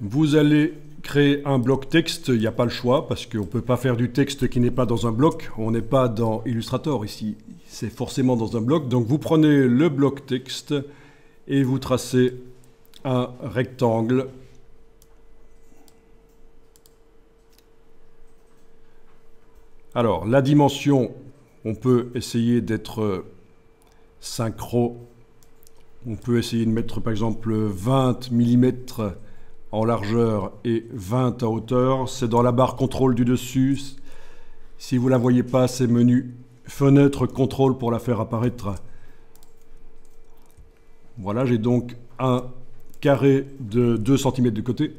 Vous allez créer un bloc texte, il n'y a pas le choix, parce qu'on ne peut pas faire du texte qui n'est pas dans un bloc. On n'est pas dans Illustrator ici, c'est forcément dans un bloc. Donc vous prenez le bloc texte et vous tracez un rectangle. Alors, la dimension, on peut essayer d'être synchro. On peut essayer de mettre par exemple 20 mm en largeur et 20 en hauteur. C'est dans la barre contrôle du dessus. Si vous ne la voyez pas, c'est menu fenêtre contrôle pour la faire apparaître. Voilà, j'ai donc un carré de 2 cm de côté.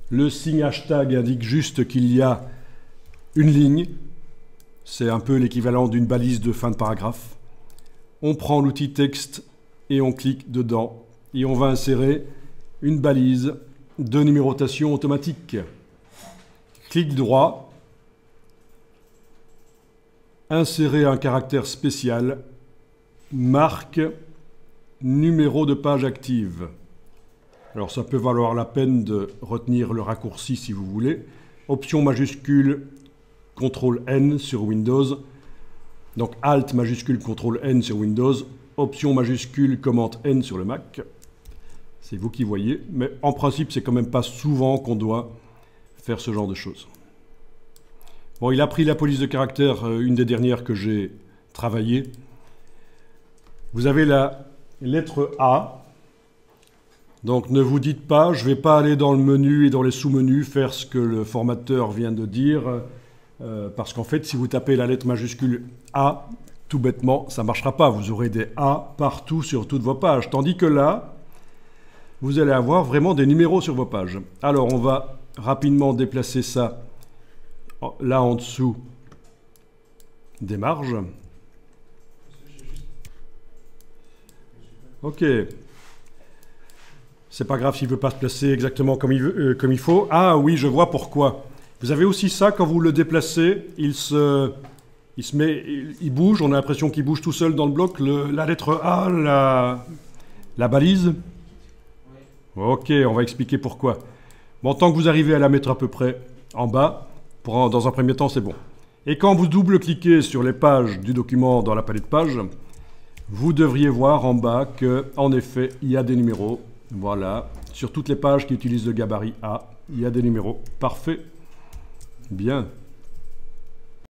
Le signe hashtag indique juste qu'il y a une ligne. C'est un peu l'équivalent d'une balise de fin de paragraphe. On prend l'outil texte et on clique dedans. Et on va insérer une balise de numérotation automatique. Clic droit. Insérer un caractère spécial. Marque numéro de page active. Alors ça peut valoir la peine de retenir le raccourci si vous voulez. Option majuscule, CTRL N sur Windows. Donc Alt majuscule CTRL N sur Windows. Option majuscule commande N sur le Mac. C'est vous qui voyez. Mais en principe, c'est quand même pas souvent qu'on doit faire ce genre de choses. Bon, il a pris la police de caractère, une des dernières que j'ai travaillées. Vous avez la lettre A. Donc ne vous dites pas, je ne vais pas aller dans le menu et dans les sous-menus faire ce que le formateur vient de dire. Parce qu'en fait, si vous tapez la lettre majuscule A, tout bêtement, ça ne marchera pas. Vous aurez des A partout sur toutes vos pages. Tandis que là, vous allez avoir vraiment des numéros sur vos pages. Alors, on va rapidement déplacer ça là en dessous des marges. Ok. C'est pas grave s'il ne veut pas se placer exactement comme il faut. Ah oui, je vois pourquoi. Vous avez aussi ça, quand vous le déplacez, il bouge, on a l'impression qu'il bouge tout seul dans le bloc. La lettre A, la balise. Ok, on va expliquer pourquoi. Bon, tant que vous arrivez à la mettre à peu près en bas, dans un premier temps, c'est bon. Et quand vous double-cliquez sur les pages du document dans la palette pages, vous devriez voir en bas qu'en effet, il y a des numéros. Voilà, sur toutes les pages qui utilisent le gabarit A, il y a des numéros. Parfait. Bien.